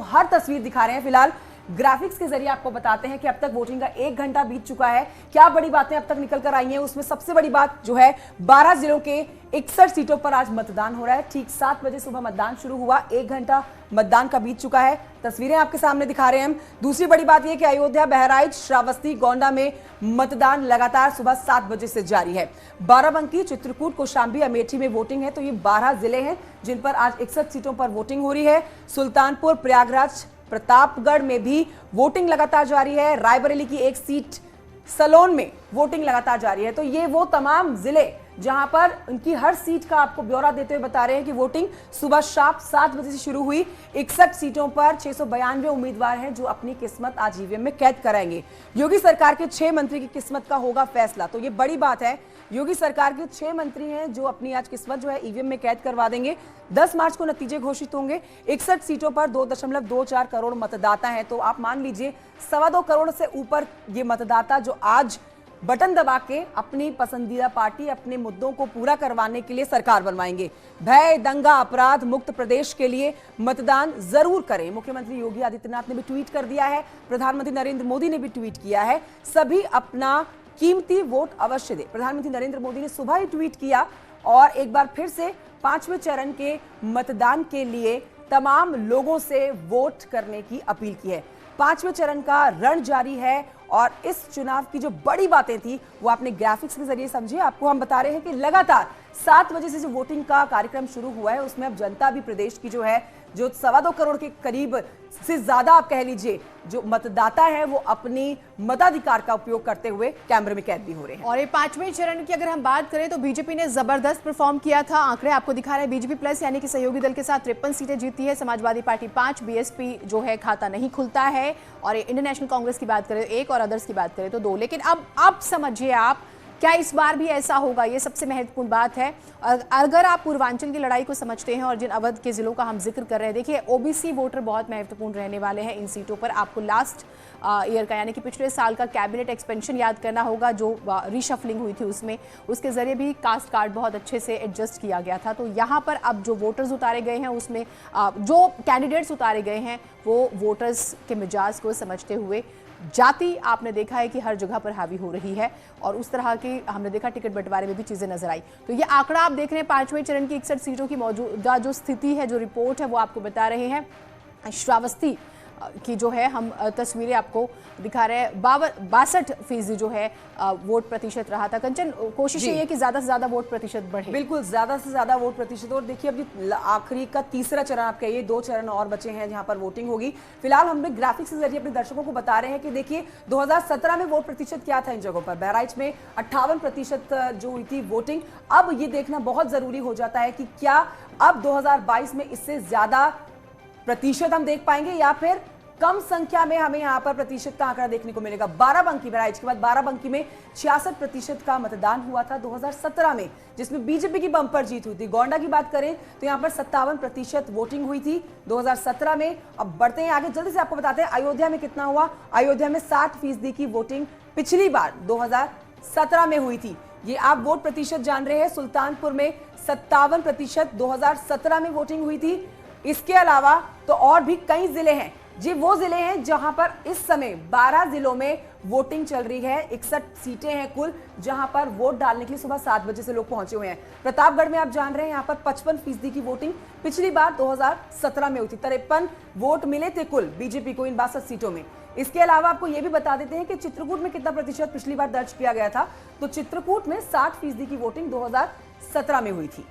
हर तस्वीर दिखा रहे हैं। फिलहाल ग्राफिक्स के जरिए आपको बताते हैं कि अब तक वोटिंग का 1 घंटा बीत चुका है। क्या बड़ी बातें अब तक निकल कर आई हैं, उसमें सबसे बड़ी बात जो है 12 जिलों के 61 सीटों पर आज मतदान हो रहा है। ठीक 7 बजे सुबह मतदान शुरू हुआ, 1 घंटा मतदान का बीत चुका है। तस्वीरें आपके सामने दिखा रहे हैं हम। दूसरी बड़ी बात यह कि अयोध्या, बहराइच, श्रावस्ती, गोंडा में मतदान लगातार सुबह 7 बजे से जारी है। बाराबंकी, चित्रकूट, कौशांबी, अमेठी में वोटिंग है। तो ये 12 जिले हैं जिन पर आज 61 सीटों पर वोटिंग हो रही है। सुल्तानपुर, प्रयागराज, प्रतापगढ़ में भी वोटिंग लगातार जारी है। रायबरेली की एक सीट सलोन में वोटिंग लगातार जारी है। तो ये वो तमाम जिले जहां पर उनकी हर सीट का आपको ब्यौरा देते हुए बता रहे हैं कि वोटिंग सुबह शाम 7 बजे से शुरू हुई। 61 सीटों पर 692 उम्मीदवार हैं जो अपनी किस्मत आज ईवीएम में कैद कराएंगे। योगी सरकार के 6 मंत्री की किस्मत का होगा फैसला। तो ये बड़ी बात है, योगी सरकार के 6 मंत्री हैं जो अपनी आज किस्मत जो है ईवीएम में कैद करवा देंगे। 10 मार्च को नतीजे घोषित होंगे। 61 सीटों पर 2.24 करोड़ मतदाता हैं। तो आप मान लीजिए 2.25 करोड़ से ऊपर ये मतदाता जो आज बटन दबा के अपनी पसंदीदा पार्टी, अपने मुद्दों को पूरा करवाने के लिए सरकार बनवाएंगे। भय, दंगा, अपराध मुक्त प्रदेश के लिए मतदान जरूर करें। मुख्यमंत्री योगी आदित्यनाथ ने भी ट्वीट कर दिया है, प्रधानमंत्री नरेंद्र मोदी ने भी ट्वीट किया है, सभी अपना कीमती वोट अवश्य दें। प्रधानमंत्री नरेंद्र मोदी ने सुबह ही ट्वीट किया और एक बार फिर से 5वें चरण के मतदान के लिए तमाम लोगों से वोट करने की अपील की है। 5वें चरण का रण जारी है और इस चुनाव की जो बड़ी बातें थी वो आपने ग्राफिक्स के जरिए समझी। आपको हम बता रहे हैं कि लगातार 7 बजे से जो वोटिंग का कार्यक्रम शुरू हुआ है उसमें अब जनता भी प्रदेश की जो है, जो 2.25 करोड़ के करीब से ज्यादा आप कह लीजिए जो मतदाता है, वो अपनी मताधिकार का उपयोग करते हुए कैमरे में कैद भी हो रहे हैं। और ये 5वें चरण की अगर हम बात करें तो बीजेपी ने जबरदस्त परफॉर्म किया था। आंकड़े आपको दिखा रहे हैं, बीजेपी प्लस यानी कि सहयोगी दल के साथ 53 सीटें जीती है, समाजवादी पार्टी 5, बीएसपी जो है खाता नहीं खुलता है, और इंडियन नेशनल कांग्रेस की बात करें 1 और अदर्स की बात करें तो 2। लेकिन अब समझिए आप, क्या इस बार भी ऐसा होगा? ये सबसे महत्वपूर्ण बात है। अगर आप पूर्वांचल की लड़ाई को समझते हैं और जिन अवध के जिलों का हम जिक्र कर रहे हैं, देखिए ओबीसी वोटर बहुत महत्वपूर्ण रहने वाले हैं इन सीटों पर। आपको लास्ट ईयर का यानी कि पिछले साल का कैबिनेट एक्सपेंशन याद करना होगा, जो रीशफलिंग हुई थी उसमें, उसके जरिए भी कास्ट कार्ड बहुत अच्छे से एडजस्ट किया गया था। तो यहाँ पर अब जो वोटर्स उतारे गए हैं उसमें जो कैंडिडेट्स उतारे गए हैं वो वोटर्स के मिजाज को समझते हुए, जाति आपने देखा है कि हर जगह पर हावी हो रही है और उस तरह की हमने देखा टिकट बंटवारे में भी चीजें नजर आई। तो ये आंकड़ा आप देख रहे हैं 5वें चरण की 61 सीटों की मौजूदा जो स्थिति है, जो रिपोर्ट है वो आपको बता रहे हैं। श्रावस्ती की जो है हम तस्वीरें आपको दिखा रहे हैं, 62% जो है वोट प्रतिशत रहा था। कंचन, कोशिश ये है कि ज्यादा से ज्यादा वोट प्रतिशत बढ़े। बिल्कुल, ज्यादा से ज्यादा वोट प्रतिशत। और देखिए अभी आखिरी का तीसरा चरण आप कहिए, 2 चरण और बचे हैं जहां पर वोटिंग होगी। फिलहाल हमने ग्राफिक्स के जरिए अपने दर्शकों को बता रहे हैं कि देखिए 2017 में वोट प्रतिशत क्या था इन जगहों पर। बहराइच में 58% जो हुई थी वोटिंग। अब ये देखना बहुत जरूरी हो जाता है कि क्या अब 2022 में इससे ज्यादा प्रतिशत हम देख पाएंगे या फिर कम संख्या में हमें यहां पर प्रतिशत का आंकड़ा देखने को मिलेगा। बाराबंकी, बहराइच के बाद बाराबंकी में 66% का मतदान हुआ था 2017 में, जिसमें बीजेपी की बंपर जीत हुई थी। गोंडा की बात करें तो यहां पर 57% वोटिंग हुई थी 2017 में। अब बढ़ते हैं आगे, जल्दी से आपको बताते हैं अयोध्या में कितना हुआ। अयोध्या में 60% की वोटिंग पिछली बार 2017 में हुई थी। ये आप वोट प्रतिशत जान रहे हैं। सुल्तानपुर में 57% 2017 में वोटिंग हुई थी। इसके अलावा तो और भी कई जिले हैं, जी वो जिले हैं जहां पर इस समय 12 जिलों में वोटिंग चल रही है। 61 सीटें हैं कुल जहां पर वोट डालने के लिए सुबह 7 बजे से लोग पहुंचे हुए हैं। प्रतापगढ़ में आप जान रहे हैं यहां पर 55% की वोटिंग पिछली बार 2017 में हुई थी। 53 वोट मिले थे कुल बीजेपी को इन 62 सीटों में। इसके अलावा आपको यह भी बता देते हैं कि चित्रकूट में कितना प्रतिशत पिछली बार दर्ज किया गया था। तो चित्रकूट में 60% की वोटिंग 2017 में हुई थी।